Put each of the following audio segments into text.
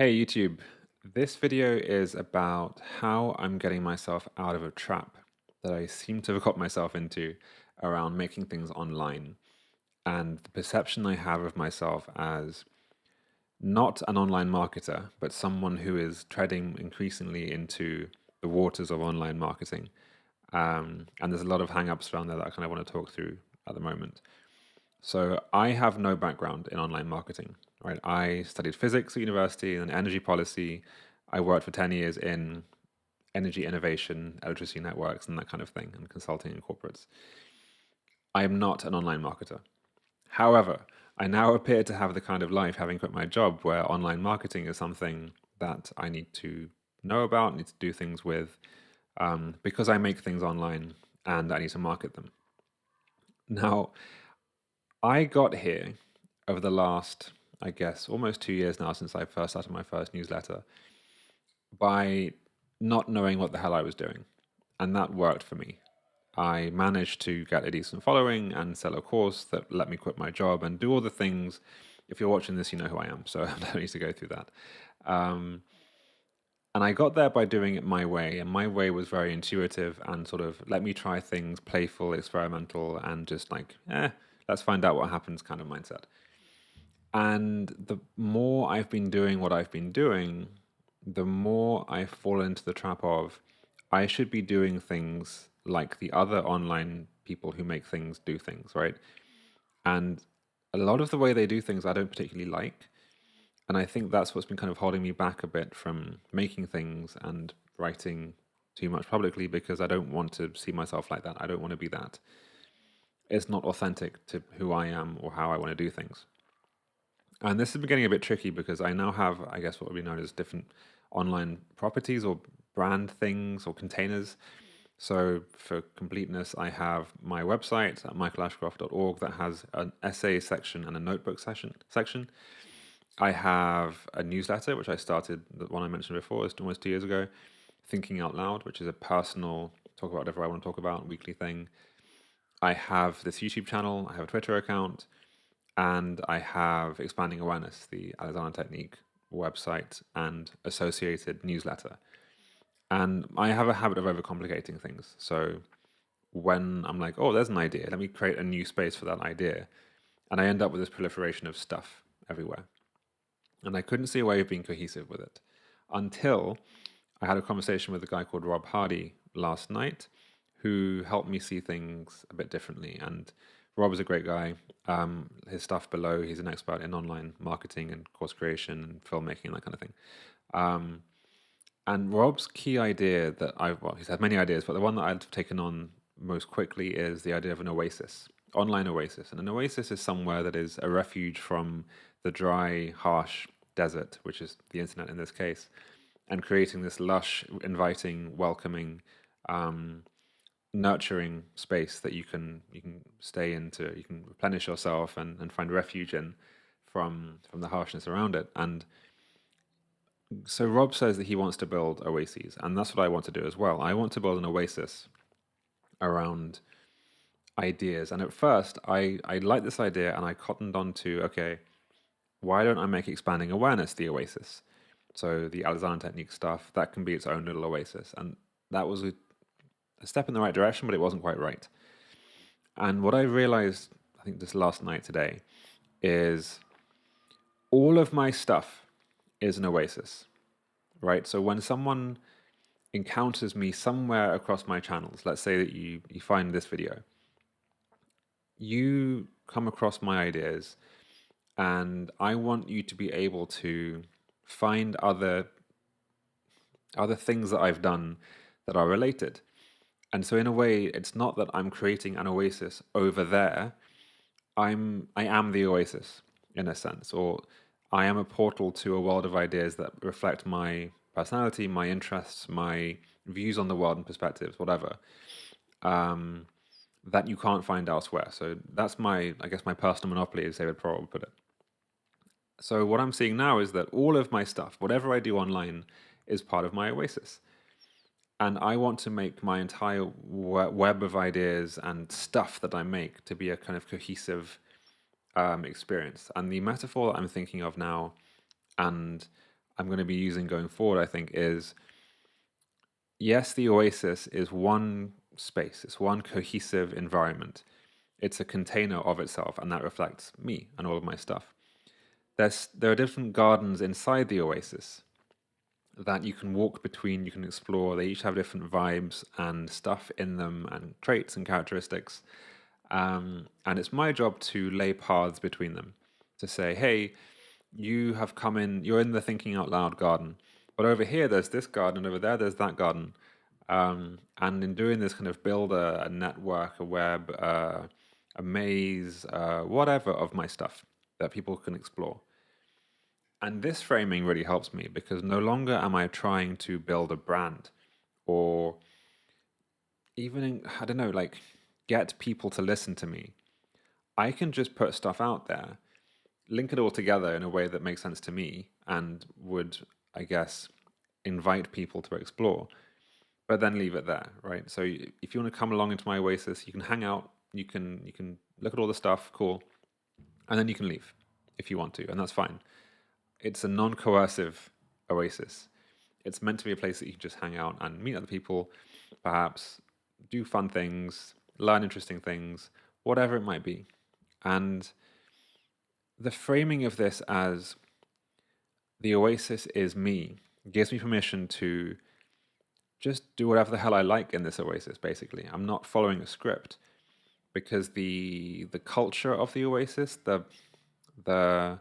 Hey YouTube, this video is about how I'm getting myself out of a trap that I seem to have got myself into around making things online and the perception I have of myself as not an online marketer, but someone who is treading increasingly into the waters of online marketing. And there's a lot of hang-ups around there that I kind of want to talk through at the moment. So I have no background in online marketing, right? I studied physics at university and energy policy. I worked for 10 years in energy innovation, electricity networks, and that kind of thing, and consulting in corporates. I am not an online marketer. However, I now appear to have the kind of life, having quit my job, where online marketing is something that I need to know about, need to do things with, because I make things online and I need to market them. Now, I got here over the last, I guess, almost 2 years now since I first started my first newsletter by not knowing what the hell I was doing. And that worked for me. I managed to get a decent following and sell a course that let me quit my job and do all the things. If you're watching this, you know who I am, so I don't need to go through that. Um, and I got there by doing it my way, and my way was very intuitive and sort of let me try things, playful, experimental, and just like, let's find out what happens kind of mindset. And the more I've been doing what I've been doing, the more I fall into the trap of I should be doing things like the other online people who make things do things, right? And a lot of the way they do things I don't particularly like. And I think that's what's been kind of holding me back a bit from making things and writing too much publicly because I don't want to see myself like that. I don't want to be that. It's not authentic to who I am or how I want to do things. And this is getting a bit tricky because I now have, I guess, what would be known as different online properties or brand things or containers. So for completeness, I have my website at michaelashcroft.org that has an essay section and a notebook section. I have a newsletter, which I started, the one I mentioned before, it's almost 2 years ago, Thinking Out Loud, which is a personal, talk about whatever I want to talk about, weekly thing. I have this YouTube channel, I have a Twitter account, and I have Expanding Awareness, the Alexander Technique website and associated newsletter. And I have a habit of overcomplicating things. So when I'm like, oh, there's an idea, let me create a new space for that idea. And I end up with this proliferation of stuff everywhere. And I couldn't see a way of being cohesive with it until I had a conversation with a guy called Rob Hardy last night who helped me see things a bit differently. And Rob is a great guy. His stuff below, he's an expert in online marketing and course creation and filmmaking and that kind of thing. And Rob's key idea that well, he's had many ideas, but the one that I've taken on most quickly is the idea of an oasis, online oasis. And an oasis is somewhere that is a refuge from the dry, harsh desert, which is the internet in this case, and creating this lush, inviting, welcoming, nurturing space that you can stay into, you can replenish yourself and find refuge in from the harshness around it. And so Rob says that he wants to build oases, and that's what I want to do as well. I want to build an oasis around ideas. And at first, I liked this idea, and I cottoned on to, okay, why don't I make expanding awareness the oasis? So the Alexander Technique stuff, that can be its own little oasis. And that was a step in the right direction, but it wasn't quite right. And what I realized, I think this last night today, is all of my stuff is an oasis, right? So when someone encounters me somewhere across my channels, let's say that you find this video, you come across my ideas, and I want you to be able to find other things that I've done that are related. And so in a way, it's not that I'm creating an oasis over there. I am the oasis in a sense, or I am a portal to a world of ideas that reflect my personality, my interests, my views on the world and perspectives, whatever, that you can't find elsewhere. So that's I guess my personal monopoly, as David Perel would put it. So what I'm seeing now is that all of my stuff, whatever I do online, is part of my oasis. And I want to make my entire web of ideas and stuff that I make to be a kind of cohesive experience. And the metaphor that I'm thinking of now, and I'm going to be using going forward, I think, is yes, the oasis is one space, it's one cohesive environment. It's a container of itself, and that reflects me and all of my stuff. There are different gardens inside the oasis that you can walk between, you can explore. They each have different vibes and stuff in them, and traits and characteristics. And it's my job to lay paths between them, to say, hey, you have come in, you're in the thinking out loud garden, but over here there's this garden, and over there there's that garden. And in doing this, kind of build a network, a web, a maze, whatever of my stuff that people can explore. And this framing really helps me because no longer am I trying to build a brand or even, I don't know, like get people to listen to me. I can just put stuff out there, link it all together in a way that makes sense to me and would, I guess, invite people to explore, but then leave it there, right? So if you want to come along into my oasis, you can hang out, you can look at all the stuff, cool, and then you can leave if you want to, and that's fine. It's a non-coercive oasis. It's meant to be a place that you can just hang out and meet other people, perhaps do fun things, learn interesting things, whatever it might be. And the framing of this as the oasis is me gives me permission to just do whatever the hell I like in this oasis, basically. I'm not following a script because the culture of the oasis, the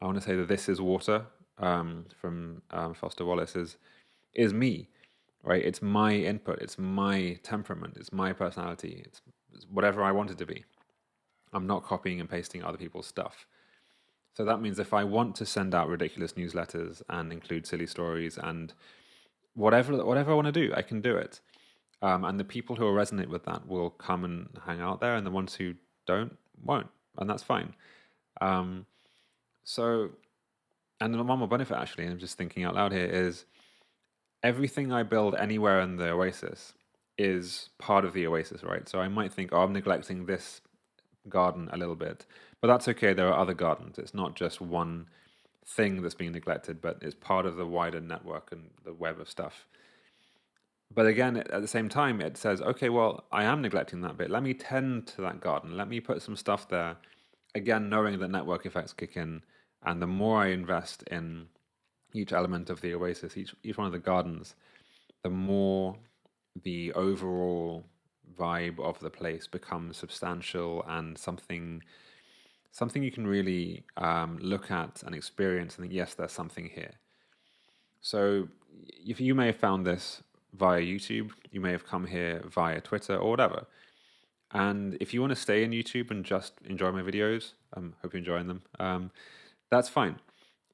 I want to say that this is water from Foster Wallace is me, right? It's my input, it's my temperament, it's my personality, it's whatever I want it to be. I'm not copying and pasting other people's stuff. So that means if I want to send out ridiculous newsletters and include silly stories and whatever I want to do, I can do it. And the people who will resonate with that will come and hang out there, and the ones who don't won't, and that's fine. So, and the one more benefit actually, I'm just thinking out loud here, is everything I build anywhere in the oasis is part of the oasis, right? So I might think, oh, I'm neglecting this garden a little bit, but that's okay. There are other gardens. It's not just one thing that's being neglected, but it's part of the wider network and the web of stuff. But again, at the same time, it says, okay, well, I am neglecting that bit. Let me tend to that garden. Let me put some stuff there. Again, knowing that network effects kick in, and the more I invest in each element of the oasis, each one of the gardens, the more the overall vibe of the place becomes substantial and something you can really look at and experience and think, yes, there's something here. So if you may have found this via YouTube, you may have come here via Twitter or whatever. And if you want to stay in YouTube and just enjoy my videos, hope you're enjoying them, that's fine.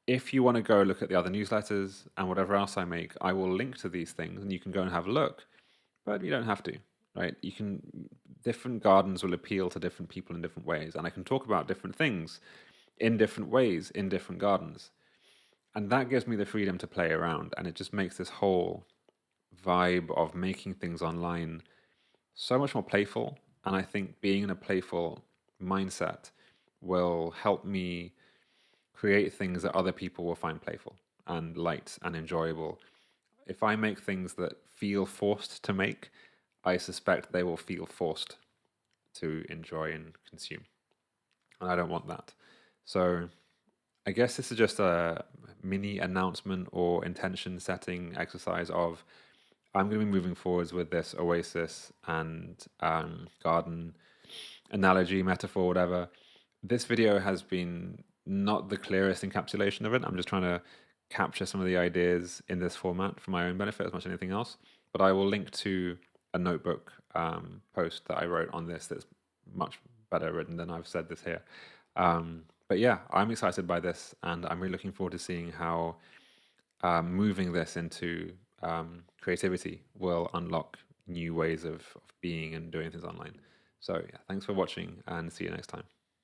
If you want to go look at the other newsletters and whatever else I make, I will link to these things and you can go and have a look. But you don't have to, right? Different gardens will appeal to different people in different ways. And I can talk about different things in different ways in different gardens. And that gives me the freedom to play around. And it just makes this whole vibe of making things online so much more playful. And I think being in a playful mindset will help me create things that other people will find playful and light and enjoyable. If I make things that feel forced to make, I suspect they will feel forced to enjoy and consume. And I don't want that. So I guess this is just a mini announcement or intention setting exercise of I'm going to be moving forwards with this oasis and garden analogy, metaphor, whatever. This video has been not the clearest encapsulation of it. I'm just trying to capture some of the ideas in this format for my own benefit as much as anything else. But I will link to a notebook post that I wrote on this that's much better written than I've said this here. But yeah, I'm excited by this, and I'm really looking forward to seeing how moving this into creativity will unlock new ways of being and doing things online. So yeah, thanks for watching, and see you next time.